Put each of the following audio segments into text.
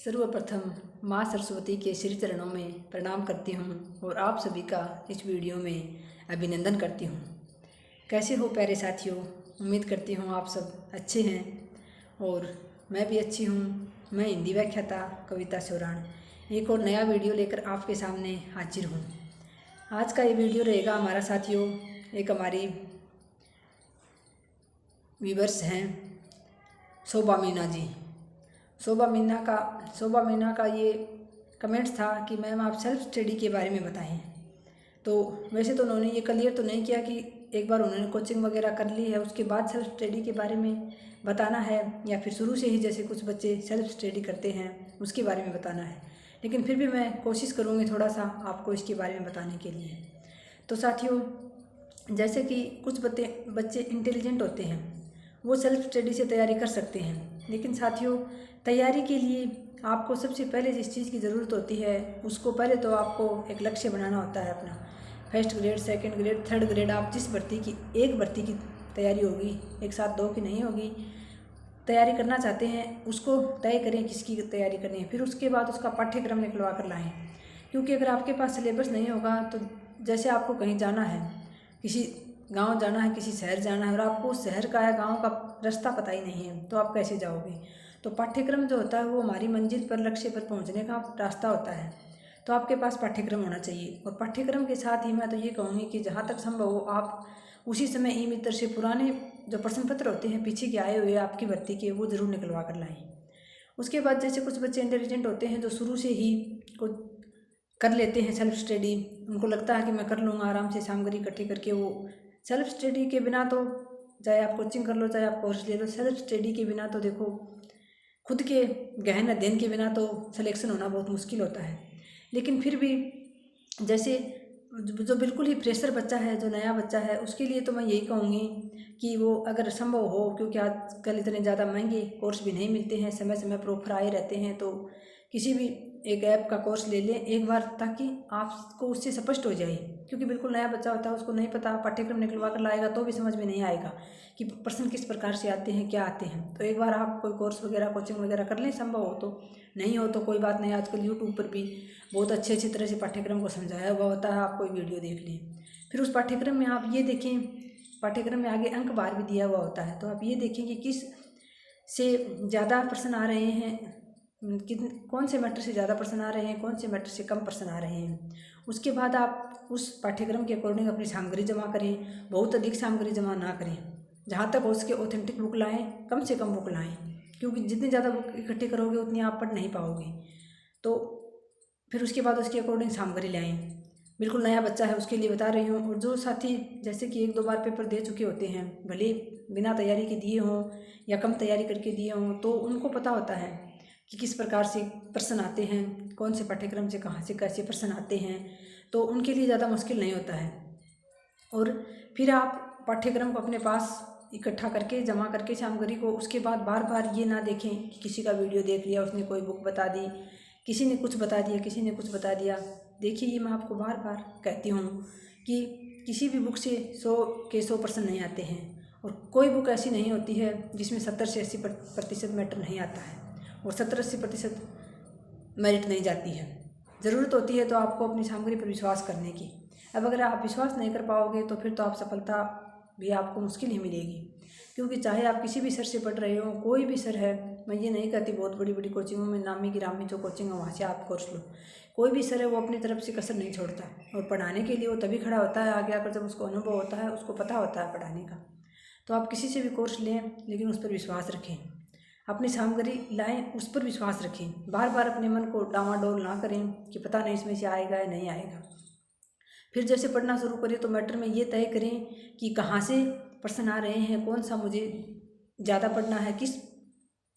सर्वप्रथम माँ सरस्वती के श्री चरणों में प्रणाम करती हूँ और आप सभी का इस वीडियो में अभिनंदन करती हूँ। कैसे हो प्यारे साथियों, उम्मीद करती हूँ आप सब अच्छे हैं और मैं भी अच्छी हूँ। मैं हिंदी व्याख्याता कविता सोराण एक और नया वीडियो लेकर आपके सामने हाजिर हूँ। आज का ये वीडियो रहेगा हमारा साथियों, एक हमारी व्यूवर्स हैं शोभा मीना जी। शोभा मीना का ये कमेंट्स था कि मैम आप सेल्फ स्टडी के बारे में बताएं। तो वैसे तो उन्होंने ये क्लियर तो नहीं किया कि एक बार उन्होंने कोचिंग वगैरह कर ली है उसके बाद सेल्फ स्टडी के बारे में बताना है या फिर शुरू से ही जैसे कुछ बच्चे सेल्फ स्टडी करते हैं उसके बारे में बताना है। लेकिन फिर भी मैं कोशिश करूँगी थोड़ा सा आपको इसके बारे में बताने के लिए। तो साथियों, जैसे कि कुछ बच्चे इंटेलिजेंट होते हैं, वो सेल्फ स्टडी से तैयारी कर सकते हैं। लेकिन साथियों, तैयारी के लिए आपको सबसे पहले जिस चीज़ की ज़रूरत होती है उसको पहले तो आपको एक लक्ष्य बनाना होता है अपना। First grade, second grade, third grade, आप जिस एक भर्ती की तैयारी होगी, एक साथ दो की नहीं होगी, तैयारी करना चाहते हैं उसको तय करें किसकी तैयारी करनी है। फिर उसके बाद उसका पाठ्यक्रम निकलवा कर लाएँ। क्योंकि अगर आपके पास सिलेबस नहीं होगा तो जैसे आपको कहीं जाना है, किसी गांव जाना है, किसी शहर जाना है और आपको उस शहर का या गांव का रास्ता पता ही नहीं है तो आप कैसे जाओगे। तो पाठ्यक्रम जो होता है वो हमारी मंजिल पर, लक्ष्य पर पहुंचने का रास्ता होता है। तो आपके पास पाठ्यक्रम होना चाहिए और पाठ्यक्रम के साथ ही मैं तो ये कहूँगी कि जहाँ तक संभव हो आप उसी समय ई मित्र से पुराने जो प्रश्न पत्र होते हैं पीछे के आए हुए आपकी भर्ती के, वो ज़रूर निकलवा कर लाएँ। उसके बाद जैसे कुछ बच्चे इंटेलिजेंट होते हैं जो शुरू से ही कुछ कर लेते हैं सेल्फ स्टडी, उनको लगता है कि मैं कर लूँगा आराम से सामग्री इकट्ठी करके। वो सेल्फ स्टडी के बिना तो, चाहे आप कोचिंग कर लो चाहे आप कोर्स ले लो, सेल्फ स्टडी के बिना तो देखो खुद के गहन अध्ययन के बिना तो सिलेक्शन होना बहुत मुश्किल होता है। लेकिन फिर भी जैसे जो बिल्कुल ही फ्रेशर बच्चा है, जो नया बच्चा है, उसके लिए तो मैं यही कहूँगी कि वो अगर संभव हो, क्योंकि आजकल इतने ज़्यादा महंगे कोर्स भी नहीं मिलते हैं, समय समय पर ऑफर आए रहते हैं, तो किसी भी एक ऐप का कोर्स ले लें एक बार ताकि आपको उससे स्पष्ट हो जाए। क्योंकि बिल्कुल नया बच्चा होता है, उसको नहीं पता, पाठ्यक्रम निकलवा कर लाएगा तो भी समझ में नहीं आएगा कि प्रश्न किस प्रकार से आते हैं, क्या आते हैं। तो एक बार आप कोई कोर्स वगैरह, कोचिंग वगैरह कर लें, संभव हो तो। नहीं हो तो कोई बात नहीं, आजकल यूट्यूब पर भी बहुत अच्छी तरह से पाठ्यक्रम को समझाया हुआ होता है, आप कोई वीडियो देख लें। फिर उस पाठ्यक्रम में आप ये देखें, पाठ्यक्रम में आगे अंक बार भी दिया हुआ होता है, तो आप ये देखें कि किस से ज़्यादा प्रश्न आ रहे हैं, कौन से मैटर से ज़्यादा प्रश्न आ रहे हैं, कौन से मैटर से कम प्रश्न आ रहे हैं। उसके बाद आप उस पाठ्यक्रम के अकॉर्डिंग अपनी सामग्री जमा करें। बहुत अधिक सामग्री जमा ना करें, जहाँ तक हो सके ऑथेंटिक बुक लाएं, कम से कम बुक लाएं, क्योंकि जितनी ज़्यादा बुक इकट्ठी करोगे उतनी आप पढ़ नहीं पाओगे। तो फिर उसके बाद उसके अकॉर्डिंग सामग्री लाएँ। बिल्कुल नया बच्चा है उसके लिए बता रही हूँ। और जो साथी जैसे कि एक दो बार पेपर दे चुके होते हैं, भले बिना तैयारी के दिए हों या कम तैयारी करके दिए हों, तो उनको पता होता है कि किस प्रकार से प्रश्न आते हैं, कौन से पाठ्यक्रम से कहाँ से कैसे प्रश्न आते हैं, तो उनके लिए ज़्यादा मुश्किल नहीं होता है। और फिर आप पाठ्यक्रम को अपने पास इकट्ठा करके, जमा करके सामग्री को, उसके बाद बार बार ये ना देखें कि किसी का वीडियो देख लिया, उसने कोई बुक बता दी, किसी ने कुछ बता दिया, किसी ने कुछ बता दिया। देखिए, ये मैं आपको बार बार कहती हूँ कि किसी भी बुक से 100 के 100 प्रश्न नहीं आते हैं और कोई बुक ऐसी नहीं होती है जिसमें 70 से 80% मैटर नहीं आता है और 70-80% मेरिट नहीं जाती है। ज़रूरत होती है तो आपको अपनी सामग्री पर विश्वास करने की। अब अगर आप विश्वास नहीं कर पाओगे तो फिर तो आप सफलता भी आपको मुश्किल ही मिलेगी। क्योंकि चाहे आप किसी भी सर से पढ़ रहे हो, कोई भी सर है, मैं ये नहीं कहती बहुत बड़ी बड़ी कोचिंगों में, नामी गिरामी जो कोचिंग है वहाँ से आप कोर्स लो, कोई भी सर है वो अपनी तरफ से कसर नहीं छोड़ता और पढ़ाने के लिए वो तभी खड़ा होता है आगे आकर जब उसको अनुभव होता है, उसको पता होता है पढ़ाने का। तो आप किसी से भी कोर्स लें लेकिन उस पर विश्वास रखें, अपनी सामग्री लाएं, उस पर विश्वास रखें। बार बार अपने मन को डावाडोल ना करें कि पता नहीं इसमें से आएगा या नहीं आएगा। फिर जैसे पढ़ना शुरू करें तो मैटर में ये तय करें कि कहाँ से प्रश्न आ रहे हैं, कौन सा मुझे ज़्यादा पढ़ना है, किस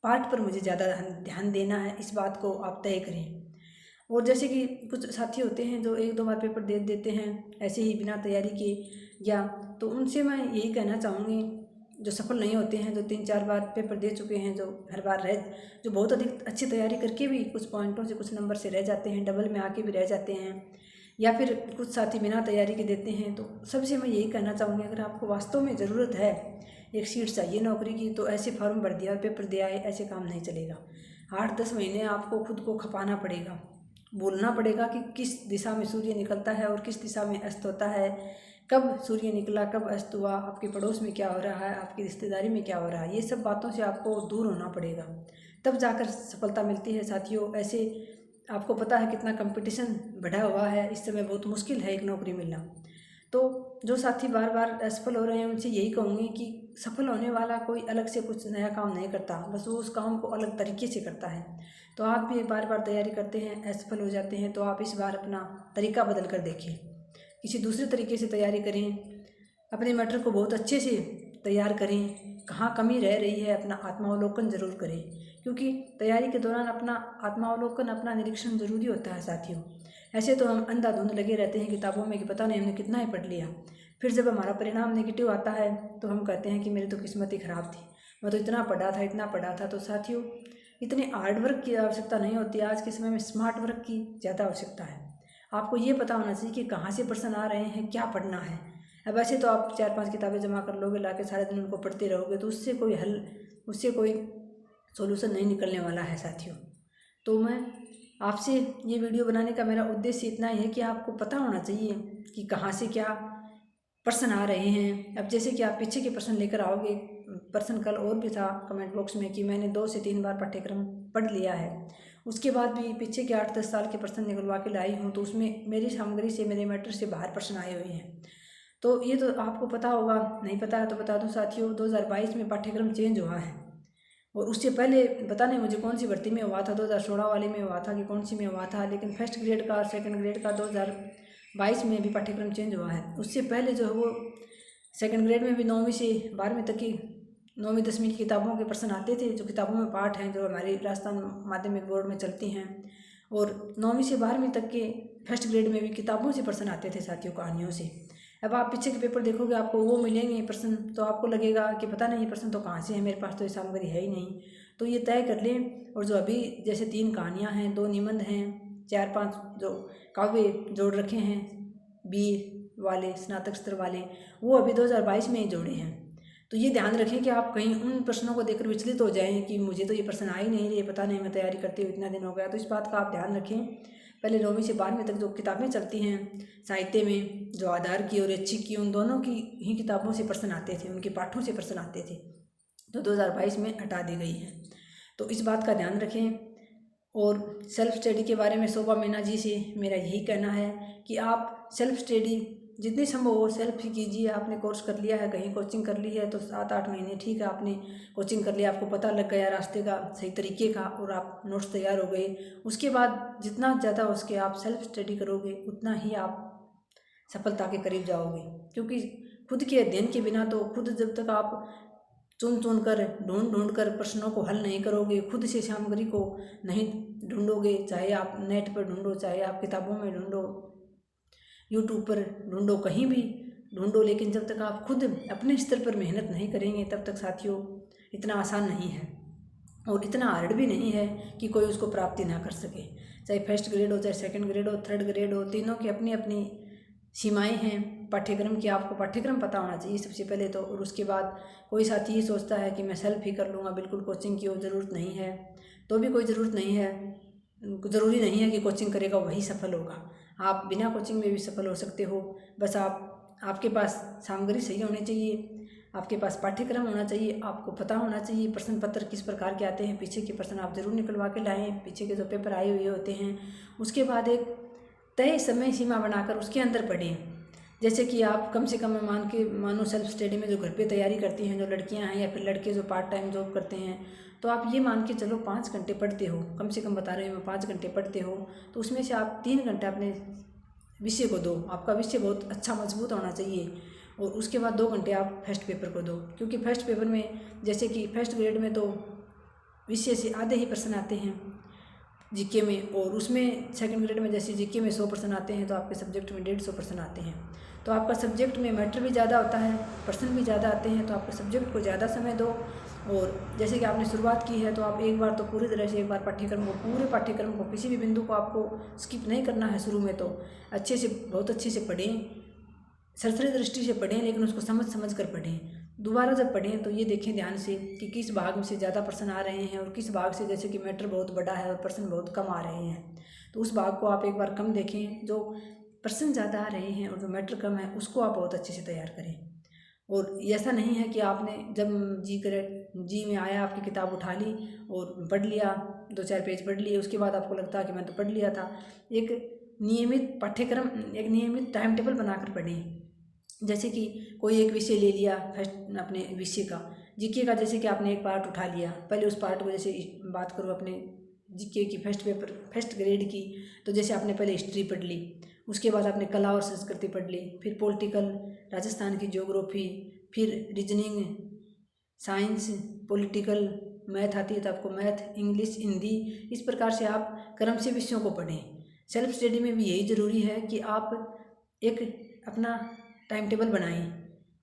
पार्ट पर मुझे ज़्यादा ध्यान देना है, इस बात को आप तय करें। और जैसे कि कुछ साथी होते हैं जो एक दो बार पेपर दे देते हैं ऐसे ही बिना तैयारी के, या तो उनसे मैं यही कहना चाहूँगी, जो सफल नहीं होते हैं, जो 3-4 बार पेपर दे चुके हैं, जो हर बार जो बहुत अधिक अच्छी तैयारी करके भी कुछ पॉइंटों से, कुछ नंबर से रह जाते हैं, डबल में आके भी रह जाते हैं, या फिर कुछ साथी बिना तैयारी के देते हैं, तो सबसे मैं यही कहना चाहूँगी, अगर आपको वास्तव में ज़रूरत है, एक सीट चाहिए नौकरी की, तो ऐसे फॉर्म भर दिया और पेपर दे आए, ऐसे काम नहीं चलेगा। 8-10 महीने आपको खुद को खपाना पड़ेगा, बोलना पड़ेगा कि किस दिशा में सूर्य निकलता है और किस दिशा में अस्त होता है, कब सूर्य निकला, कब अस्त हुआ, आपके पड़ोस में क्या हो रहा है, आपकी रिश्तेदारी में क्या हो रहा है। ये सब बातों से आपको दूर होना पड़ेगा, तब जाकर सफलता मिलती है साथियों। ऐसे आपको पता है कितना कंपटीशन बढ़ा हुआ है, इस समय बहुत मुश्किल है एक नौकरी मिलना। तो जो साथी बार बार असफल हो रहे हैं उनसे यही कहूँगी कि सफल होने वाला कोई अलग से कुछ नया काम नहीं करता, बस वो उस काम को अलग तरीके से करता है। तो आप भी बार बार तैयारी करते हैं, असफल हो जाते हैं, तो आप इस बार अपना तरीका बदल कर देखिए, किसी दूसरे तरीके से तैयारी करें, अपने मैटर को बहुत अच्छे से तैयार करें, कहाँ कमी रह रही है अपना आत्मावलोकन ज़रूर करें, क्योंकि तैयारी के दौरान अपना आत्मावलोकन, अपना निरीक्षण ज़रूरी होता है साथियों। ऐसे तो हम अंधाधुंध लगे रहते हैं किताबों में कि पता नहीं हमने कितना ही पढ़ लिया, फिर जब हमारा परिणाम नेगेटिव आता है तो हम कहते हैं कि मेरी तो किस्मत ही ख़राब थी, मैं तो इतना पढ़ा था। तो साथियों, इतने हार्ड वर्क की आवश्यकता नहीं होती, आज के समय में स्मार्ट वर्क की ज़्यादा आवश्यकता है। आपको ये पता होना चाहिए कि कहाँ से प्रश्न आ रहे हैं, क्या पढ़ना है। अब ऐसे तो आप 4-5 किताबें जमा कर लोगे, लाके सारे दिन उनको पढ़ते रहोगे, तो उससे कोई हल, उससे कोई सॉल्यूशन नहीं निकलने वाला है साथियों। तो मैं आपसे ये वीडियो बनाने का मेरा उद्देश्य इतना ही है कि आपको पता होना चाहिए कि कहाँ से क्या प्रश्न आ रहे हैं। अब जैसे कि आप पीछे के प्रश्न लेकर आओगे, प्रश्न कल और भी था कमेंट बॉक्स में कि मैंने 2 से 3 बार पाठ्यक्रम पढ़ लिया है, उसके बाद भी पीछे के 8-10 साल के प्रश्न निकलवा के लाई हूँ, तो उसमें मेरी सामग्री से, मेरे मैटर से बाहर प्रश्न आए हुए हैं। तो ये तो आपको पता होगा, नहीं पता है तो बता दूँ साथियों, 2022 में पाठ्यक्रम चेंज हुआ है, और उससे पहले पता नहीं मुझे कौन सी भर्ती में हुआ था, 2016 वाले में हुआ था कि कौन सी में हुआ था, लेकिन फर्स्ट ग्रेड का, सेकंड ग्रेड का 2022 में भी पाठ्यक्रम चेंज हुआ है। उससे पहले जो है वो सेकंड ग्रेड में भी 9वीं से 12वीं तक की 9वीं 10वीं की किताबों के प्रश्न आते थे, जो किताबों में पाठ हैं, जो हमारी राजस्थान माध्यमिक बोर्ड में चलती हैं, और 9वीं से 12वीं तक के फर्स्ट ग्रेड में भी किताबों से प्रश्न आते थे साथियों, कहानियों से। अब आप पीछे के पेपर देखोगे, आपको वो मिलेंगे प्रश्न, तो आपको लगेगा कि पता नहीं ये प्रश्न तो कहाँ से है, मेरे पास तो ये सामग्री है ही नहीं। तो ये तय कर लें, और जो अभी जैसे 3 कहानियाँ हैं, 2 निबंध हैं, 4-5 जो काव्य जोड़ रखे हैं BA वाले, स्नातक स्तर वाले, वो अभी 2022 में ही जोड़े हैं। तो ये ध्यान रखें कि आप कहीं उन प्रश्नों को देखकर विचलित हो जाएं कि मुझे तो ये प्रश्न आ ही नहीं रहे, पता नहीं मैं तैयारी करते हुए इतना दिन हो गया। तो इस बात का आप ध्यान रखें। पहले 9वीं से 12वीं तक जो किताबें चलती हैं साहित्य में, जो आधार की और ऐच्छिक की, उन दोनों की ही किताबों से प्रश्न आते थे, उनके पाठों से प्रश्न आते थे, तो 2022 में हटा दी गई है। तो इस बात का ध्यान रखें। और सेल्फ स्टडी के बारे में शोभा मीना जी से मेरा यही कहना है कि आप सेल्फ स्टडी जितनी संभव हो सेल्फ ही कीजिए। आपने कोर्स कर लिया है, कहीं कोचिंग कर ली है, तो 7-8 महीने ठीक है, आपने कोचिंग कर लिया, आपको पता लग गया रास्ते का, सही तरीके का, और आप नोट्स तैयार हो गए। उसके बाद जितना ज़्यादा हो सके आप सेल्फ स्टडी करोगे, उतना ही आप सफलता के करीब जाओगे, क्योंकि खुद के अध्ययन के बिना तो, खुद जब तक आप चुन कर, ढूंढ कर प्रश्नों को हल नहीं करोगे, खुद से सामग्री को नहीं ढूंढोगे, चाहे आप नेट पर ढूंढो, चाहे आप किताबों में ढूंढो, यूट्यूब पर ढूंढो, कहीं भी ढूंढो, लेकिन जब तक आप खुद अपने स्तर पर मेहनत नहीं करेंगे, तब तक साथियों इतना आसान नहीं है, और इतना हार्ड भी नहीं है कि कोई उसको प्राप्ति ना कर सके। चाहे फर्स्ट ग्रेड हो, चाहे सेकंड ग्रेड हो, थर्ड ग्रेड हो, तीनों की अपनी अपनी सीमाएं हैं पाठ्यक्रम की। आपको पाठ्यक्रम पता होना चाहिए सबसे पहले तो, और उसके बाद कोई साथी ये सोचता है कि मैं सेल्फ ही कर लूँगा, बिल्कुल कोचिंग की ज़रूरत नहीं है, तो भी कोई ज़रूरत नहीं है। ज़रूरी नहीं है कि कोचिंग करेगा वही सफल होगा, आप बिना कोचिंग में भी सफल हो सकते हो। बस आपके पास सामग्री सही होनी चाहिए, आपके पास पाठ्यक्रम होना चाहिए, आपको पता होना चाहिए प्रश्न पत्र किस प्रकार के आते हैं, पीछे के प्रश्न आप ज़रूर निकलवा के लाएँ, पीछे के जो पेपर आए हुए होते हैं। उसके बाद एक तय समय सीमा बनाकर उसके अंदर पढ़ें। जैसे कि आप कम से कम मानो सेल्फ स्टडी में जो घर पे तैयारी करती हैं, जो लड़कियां हैं या फिर लड़के जो पार्ट टाइम जॉब करते हैं, तो आप ये मान के चलो 5 घंटे पढ़ते हो, कम से कम बता रहे हो मैं 5 घंटे पढ़ते हो, तो उसमें से आप 3 घंटे अपने विषय को दो। आपका विषय बहुत अच्छा मजबूत होना चाहिए, और उसके बाद 2 घंटे आप फर्स्ट पेपर को दो, क्योंकि फर्स्ट पेपर में जैसे कि फर्स्ट ग्रेड में तो विषय से आधे ही प्रश्न आते हैं जीके में, और उसमें सेकंड ग्रेड में जैसे जीके में 100 प्रश्न आते हैं, तो आपके सब्जेक्ट में 150 प्रश्न आते हैं। तो आपका सब्जेक्ट में मैटर भी ज़्यादा होता है, प्रश्न भी ज़्यादा आते हैं, तो आपके सब्जेक्ट को ज़्यादा समय दो। और जैसे कि आपने शुरुआत की है, तो आप एक बार तो पूरी तरह से एक बार पूरे पाठ्यक्रम को किसी भी बिंदु को आपको स्किप नहीं करना है। शुरू में तो अच्छे से, बहुत अच्छे से पढ़ें, सरसरी दृष्टि से पढ़ें, लेकिन उसको समझ कर पढ़ें। दोबारा जब पढ़ें तो ये देखें ध्यान से कि किस भाग में से ज़्यादा प्रश्न आ रहे हैं और किस भाग से जैसे कि मैटर बहुत बड़ा है और प्रश्न बहुत कम आ रहे हैं, तो उस भाग को आप एक बार कम देखें। जो प्रश्न ज़्यादा आ रहे हैं और जो मैटर कम है उसको आप बहुत अच्छे से तैयार करें। और ऐसा नहीं है कि आपने जब जी में आया आपकी किताब उठा ली और पढ़ लिया, 2-4 पेज पढ़ लिए, उसके बाद आपको लगता है कि मैं तो पढ़ लिया था। एक नियमित पाठ्यक्रम, एक नियमित टाइम टेबल बनाकर पढ़ें। जैसे कि कोई एक विषय ले लिया, फर्स्ट अपने विषय का जीके का, जैसे कि आपने एक पार्ट उठा लिया, पहले उस पार्ट को, जैसे बात करूँ अपने जीके की फर्स्ट ग्रेड की, तो जैसे आपने पहले हिस्ट्री पढ़ ली, उसके बाद आपने कला और संस्कृति पढ़ ली, फिर पॉलिटिकल, राजस्थान की ज्योग्राफी, फिर रीजनिंग, साइंस, पॉलिटिकल, मैथ आती है तो आपको मैथ, इंग्लिश, हिंदी, इस प्रकार से आप क्रम से विषयों को पढ़ें। सेल्फ स्टडी में भी यही ज़रूरी है कि आप एक अपना टाइम टेबल बनाएं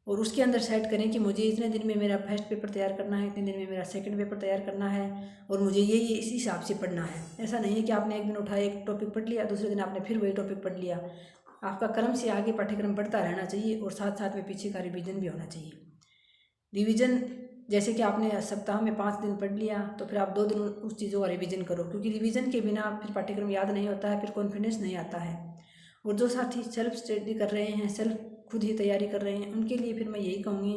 और उसके अंदर सेट करें कि मुझे इतने दिन में मेरा फर्स्ट पेपर तैयार करना है, इतने दिन में मेरा सेकंड पेपर तैयार करना है और मुझे ये इसी हिसाब से पढ़ना है। ऐसा नहीं है कि आपने एक दिन उठाया, एक टॉपिक पढ़ लिया, दूसरे दिन आपने फिर वही टॉपिक पढ़ लिया। आपका क्रम से आगे पाठ्यक्रम बढ़ता रहना चाहिए और साथ साथ में पीछे का रिवीजन भी होना चाहिए। रिवीजन जैसे कि आपने सप्ताह में 5 दिन पढ़ लिया तो फिर आप 2 दिन उस चीज़ों का रिवीजन करो, क्योंकि रिवीजन के बिना फिर पाठ्यक्रम याद नहीं होता है, फिर कॉन्फिडेंस नहीं आता है। और जो साथी सेल्फ स्टडी कर रहे हैं, सेल्फ खुद ही तैयारी कर रहे हैं, उनके लिए फिर मैं यही कहूँगी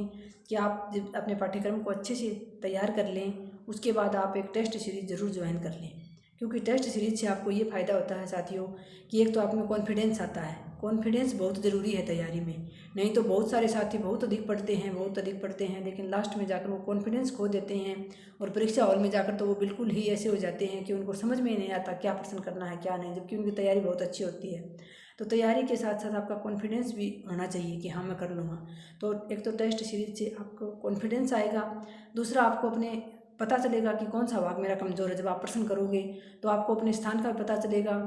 कि आप जब अपने पाठ्यक्रम को अच्छे से तैयार कर लें, उसके बाद आप एक टेस्ट सीरीज़ ज़रूर ज्वाइन कर लें, क्योंकि टेस्ट सीरीज से आपको ये फ़ायदा होता है साथियों कि एक तो आप में कॉन्फिडेंस आता है। कॉन्फिडेंस बहुत ज़रूरी है तैयारी में, नहीं तो बहुत सारे साथी बहुत अधिक पढ़ते हैं लेकिन लास्ट में जाकर वो कॉन्फिडेंस खो देते हैं और परीक्षा हॉल में जाकर तो वो बिल्कुल ही ऐसे हो जाते हैं कि उनको समझ में ही नहीं आता क्या प्रश्न करना है क्या नहीं, जबकि उनकी तैयारी बहुत अच्छी होती है। तो तैयारी के साथ साथ आपका कॉन्फिडेंस भी होना चाहिए कि हाँ मैं कर लूँगा। तो एक तो टेस्ट सीरीज से आपको कॉन्फिडेंस आएगा, दूसरा आपको अपने पता चलेगा कि कौन सा भाग मेरा कमज़ोर है। जब आप प्रश्न करोगे तो आपको अपने स्थान का भी पता चलेगा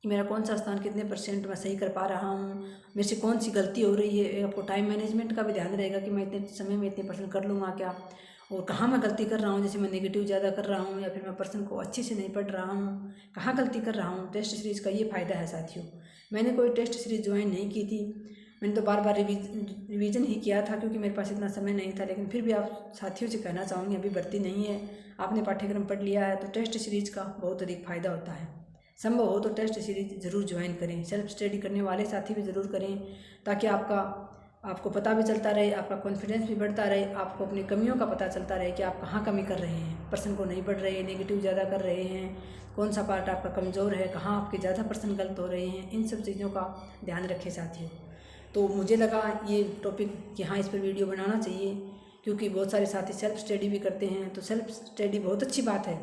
कि मेरा कौन सा स्थान कितने % मैं सही कर पा रहा हूँ, मेरे से कौन सी गलती हो रही है। आपको टाइम मैनेजमेंट का भी ध्यान रहेगा कि मैं इतने समय में इतने % कर लूँगा क्या, और कहाँ मैं गलती कर रहा हूँ, जैसे मैं नेगेटिव ज़्यादा कर रहा हूँ या फिर मैं प्रश्न को अच्छे से नहीं पढ़ रहा हूँ, कहाँ गलती कर रहा हूँ। टेस्ट सीरीज़ का ये फ़ायदा है साथियों। मैंने कोई टेस्ट सीरीज़ ज्वाइन नहीं की थी, मैंने तो बार बार रिवीजन ही किया था क्योंकि मेरे पास इतना समय नहीं था। लेकिन फिर भी आप साथियों से कहना चाहूँगी अभी भर्ती नहीं है, आपने पाठ्यक्रम पढ़ लिया है तो टेस्ट सीरीज़ का बहुत अधिक फ़ायदा होता है। संभव हो तो टेस्ट सीरीज ज़रूर ज्वाइन करें, सेल्फ स्टडी करने वाले साथी भी ज़रूर करें, ताकि आपको पता भी चलता रहे, आपका कॉन्फिडेंस भी बढ़ता रहे, आपको अपनी कमियों का पता चलता रहे कि आप कहाँ कमी कर रहे हैं, प्रश्न को नहीं पढ़ रहे हैं, नेगेटिव ज़्यादा कर रहे हैं, कौन सा पार्ट आपका कमज़ोर है, कहाँ आपके ज़्यादा प्रश्न गलत हो रहे हैं। इन सब चीज़ों का ध्यान रखें साथियों। तो मुझे लगा ये टॉपिक कि हाँ इस पर वीडियो बनाना चाहिए, क्योंकि बहुत सारे साथी सेल्फ स्टडी भी करते हैं। तो सेल्फ स्टडी बहुत अच्छी बात है,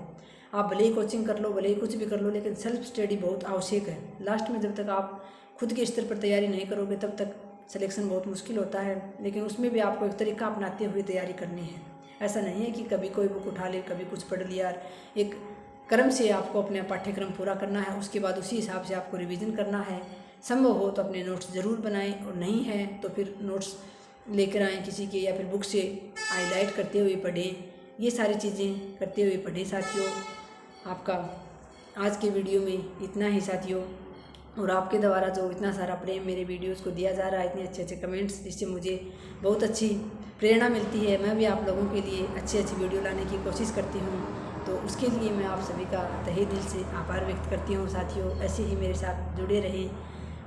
आप भले ही कोचिंग कर लो, भले ही कुछ भी कर लो, लेकिन सेल्फ स्टडी बहुत आवश्यक है। लास्ट में जब तक आप खुद के स्तर पर तैयारी नहीं करोगे तब तक सिलेक्शन बहुत मुश्किल होता है। लेकिन उसमें भी आपको एक तरीका अपनाते हुए तैयारी करनी है। ऐसा नहीं है कि कभी कोई बुक उठा ले, कभी कुछ पढ़ लिया। एक क्रम से आपको अपना पाठ्यक्रम पूरा करना है, उसके बाद उसी हिसाब से आपको रिवीजन करना है। संभव हो तो अपने नोट्स ज़रूर बनाएं, और नहीं है तो फिर नोट्स लेकर आएँ किसी के, या फिर बुक से हाईलाइट करते हुए पढ़ें। ये सारी चीज़ें करते हुए पढ़ें साथियों। आपका आज के वीडियो में इतना ही साथियों, और आपके द्वारा जो इतना सारा प्रेम मेरे वीडियोस को दिया जा रहा है, इतने अच्छे अच्छे कमेंट्स, जिससे मुझे बहुत अच्छी प्रेरणा मिलती है। मैं भी आप लोगों के लिए अच्छी अच्छी वीडियो लाने की कोशिश करती हूँ, तो उसके लिए मैं आप सभी का तहे दिल से आभार व्यक्त करती हूँ साथियों। ऐसे ही मेरे साथ जुड़े रहें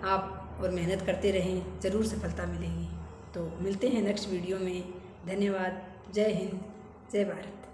आप और मेहनत करते रहें, ज़रूर सफलता मिलेगी। तो मिलते हैं नेक्स्ट वीडियो में। धन्यवाद। जय हिंद, जय भारत।